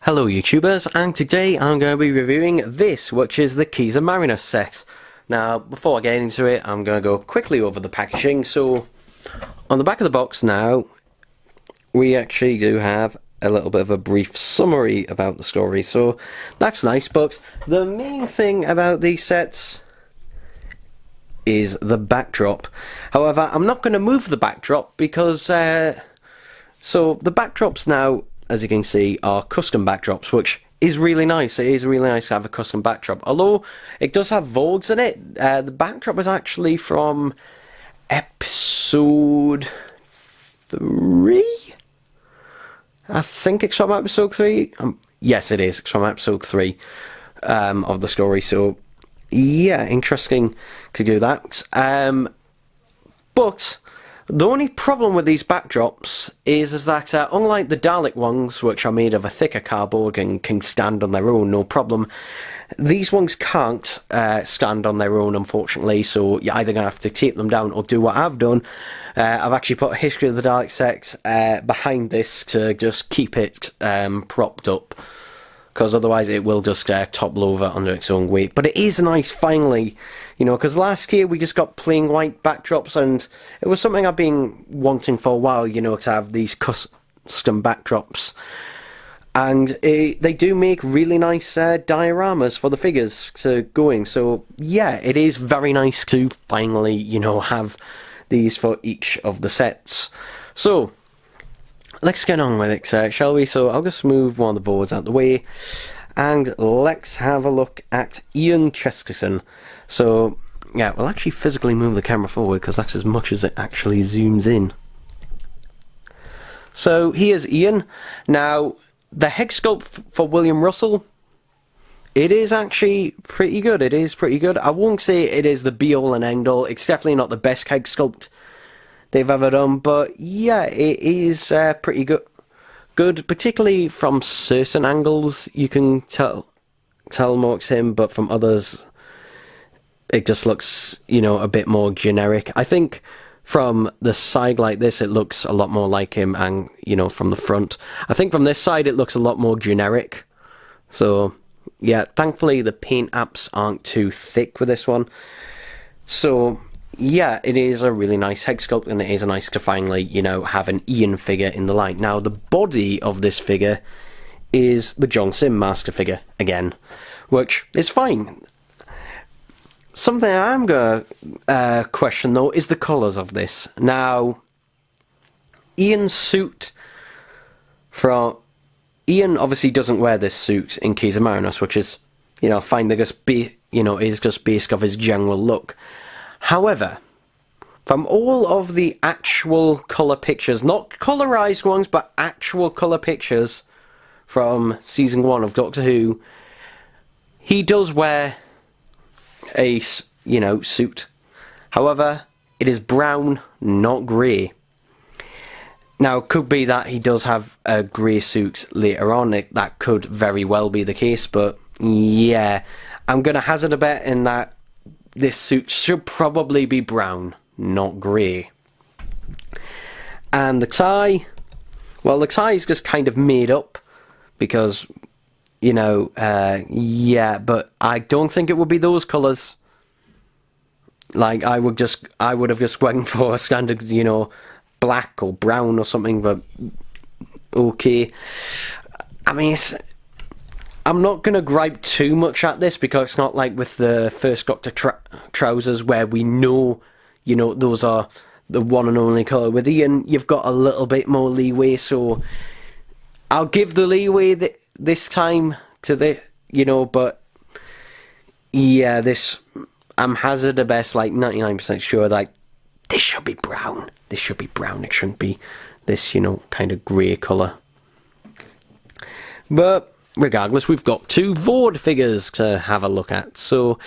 Hello YouTubers, and today I'm going to be reviewing this, which is the Keys of Marinus set. Now, before I get into it, I'm going to go quickly over the packaging. So, on the back of the box now, we actually do have a little bit of a brief summary about the story, so that's nice. But the main thing about these sets is the backdrop. However, I'm not going to move the backdrop because, so the backdrops now, as you can see, are custom backdrops, which is really nice. It is really nice to have a custom backdrop. Although it does have Vogues in it, the backdrop is actually from episode 3? I think it's from episode 3. Yes, it is. It's from episode 3 of the story. So, yeah, interesting to do that. But the only problem with these backdrops is that unlike the Dalek ones, which are made of a thicker cardboard and can stand on their own, no problem, these ones can't stand on their own, unfortunately, so you're either going to have to tape them down or do what I've done. I've actually put a history of the Dalek set behind this to just keep it propped up, because otherwise it will just topple over under its own weight. But it is nice, finally, you know, because last year we just got plain white backdrops, and it was something I've been wanting for a while, you know, to have these custom backdrops. And they do make really nice dioramas for the figures to go in. So, yeah, it is very nice to finally, you know, have these for each of the sets. So, let's get on with it, shall we? So I'll just move one of the boards out of the way, and let's have a look at Ian Chesterton. So, yeah, we'll actually physically move the camera forward, because that's as much as it actually zooms in. So, here's Ian. Now, the head sculpt for William Russell, it is actually pretty good. It is pretty good. I won't say it is the be-all and end-all. It's definitely not the best head sculpt they've ever done, but yeah, it is pretty good, particularly from certain angles you can tell more it's him, but from others it just looks, you know, a bit more generic. I think from the side like this it looks a lot more like him, and you know, from the front I think from this side it looks a lot more generic. So yeah, thankfully the paint apps aren't too thick with this one. So yeah, it is a really nice head sculpt, and it is nice to finally, you know, have an Ian figure in the line. Now, the body of this figure is the John Sim Master figure, again, which is fine. Something I'm going to question, though, is the colours of this. Now, Ian's suit Ian obviously doesn't wear this suit in Keys of Marinus, which is, you know, fine. They're just is just based off his general look. However, from all of the actual colour pictures, not colorised ones, but actual colour pictures from Season 1 of Doctor Who, he does wear a, you know, suit. However, it is brown, not grey. Now, it could be that he does have a grey suit later on. That could very well be the case, but yeah, I'm going to hazard a bet in that this suit should probably be brown, not grey. And the tie, well, the tie is just kind of made up because, you know, yeah, but I don't think it would be those colours. Like, I would have just went for a standard, you know, black or brown or something, but okay. I mean, I'm not going to gripe too much at this, because it's not like with the first Doctor trousers where we know, you know, those are the one and only colour. With Ian, you've got a little bit more leeway, so I'll give the leeway this time to the, you know, but yeah, this, I'm hazard a best, like 99% sure, like, this should be brown. This should be brown. It shouldn't be this, you know, kind of grey colour. But regardless, we've got two Vord figures to have a look at. So,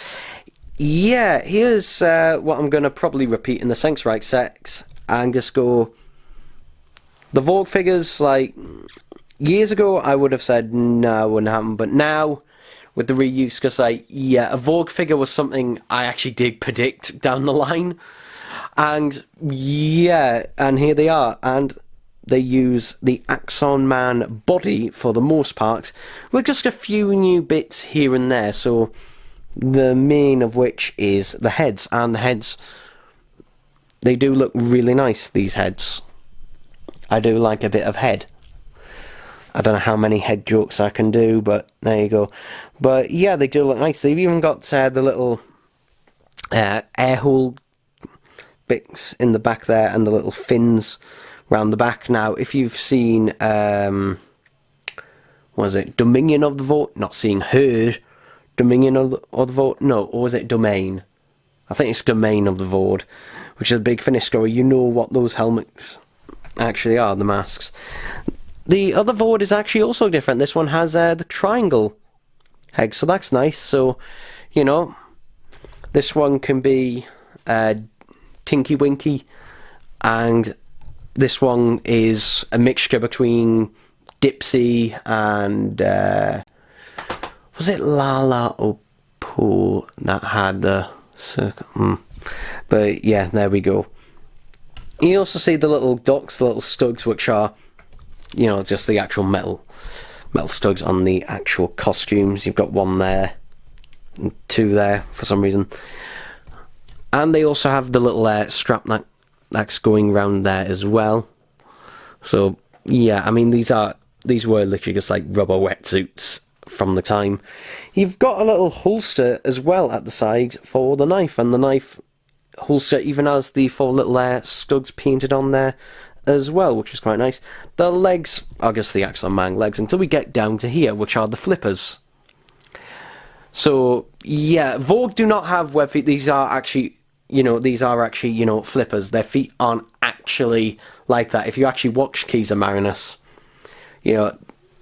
yeah, here's what I'm going to probably repeat in the Sensorite sets, and just go, the Vogue figures, like, years ago I would have said, no, it wouldn't happen, but now, with the reuse, because, like, yeah, a Vogue figure was something I actually did predict down the line, and, yeah, and here they are, and they use the Axon Man body for the most part, with just a few new bits here and there. So the main of which is the heads, and the heads, they do look really nice, these heads. I do like a bit of head. I don't know how many head jokes I can do, but there you go. But yeah, they do look nice. They've even got the little air hole bits in the back there, and the little fins round the back. Now, if you've seen, what was it, Dominion of the Void? Not seen, heard Dominion of the Void? No, or was it Domain? I think it's Domain of the Void, which is a big Finnish story. You know what those helmets actually are, the masks. The other Void is actually also different. This one has the triangle head, so that's nice. So, you know, this one can be Tinky Winky, and this one is a mixture between Dipsy and was it Lala or Pooh that had the circle? But yeah, there we go. You also see the little ducks, the little studs, which are, you know, just the actual metal studs on the actual costumes. You've got one there and two there for some reason. And they also have the little strap that's going around there as well. So yeah, I mean, these were literally just like rubber wetsuits from the time. You've got a little holster as well at the side for the knife, and the knife holster even has the 4 little studs painted on there as well, which is quite nice. The legs are just the Axon Man legs until we get down to here, which are the flippers. So yeah, Vogue do not have web feet. These are actually, you know, flippers. Their feet aren't actually like that. If you actually watch Keys of Marinus, you know,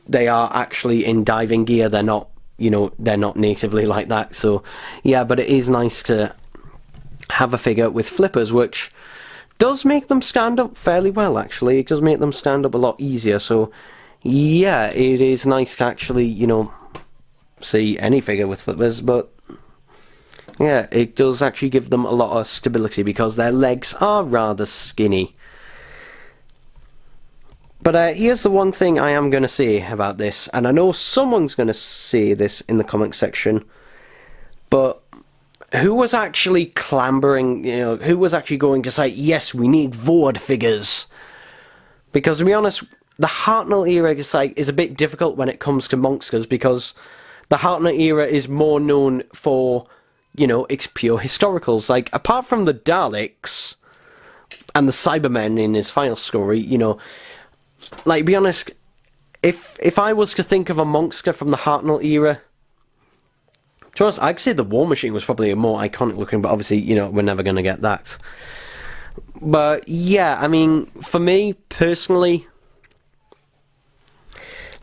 they are actually in diving gear. They're not, you know, they're not natively like that. So yeah, but it is nice to have a figure with flippers, which does make them stand up fairly well, actually. It does make them stand up a lot easier. So yeah, it is nice to actually, you know, see any figure with flippers, but yeah, it does actually give them a lot of stability because their legs are rather skinny. But here's the one thing I am going to say about this, and I know someone's going to say this in the comment section, but who was actually clambering, you know, who was actually going to say, yes, we need Vord figures? Because to be honest, the Hartnell era is a bit difficult when it comes to monsters, because the Hartnell era is more known for, you know, its pure historicals. Like, apart from the Daleks and the Cybermen in his final story, you know, like, be honest, if I was to think of a monster from the Hartnell era, to be honest, I'd say the War Machine was probably a more iconic looking, but obviously, you know, we're never going to get that. But yeah, I mean, for me personally,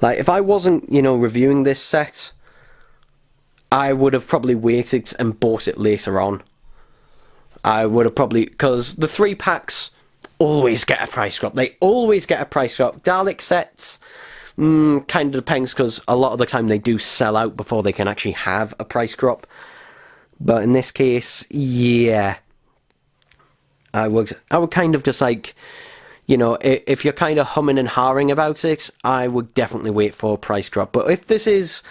like, if I wasn't, you know, reviewing this set, I would have probably waited and bought it later on. I would have probably, because the 3-packs always get a price drop. They always get a price drop. Dalek sets, kind of depends, because a lot of the time they do sell out before they can actually have a price drop. But in this case, yeah, I would kind of just like, you know, if you're kind of humming and hawing about it, I would definitely wait for a price drop. But if this is,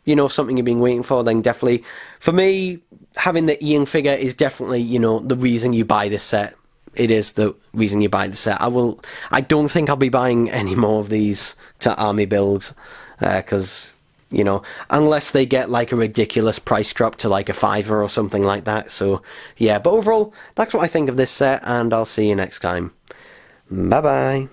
you know, something you've been waiting for, then definitely, for me, having the Ian figure is definitely, you know, the reason you buy this set. It is the reason you buy the set. I don't think I'll be buying any more of these to army build, because, you know, unless they get like a ridiculous price drop to like a $5 or something like that. So yeah, but overall, that's what I think of this set, and I'll see you next time. Bye bye.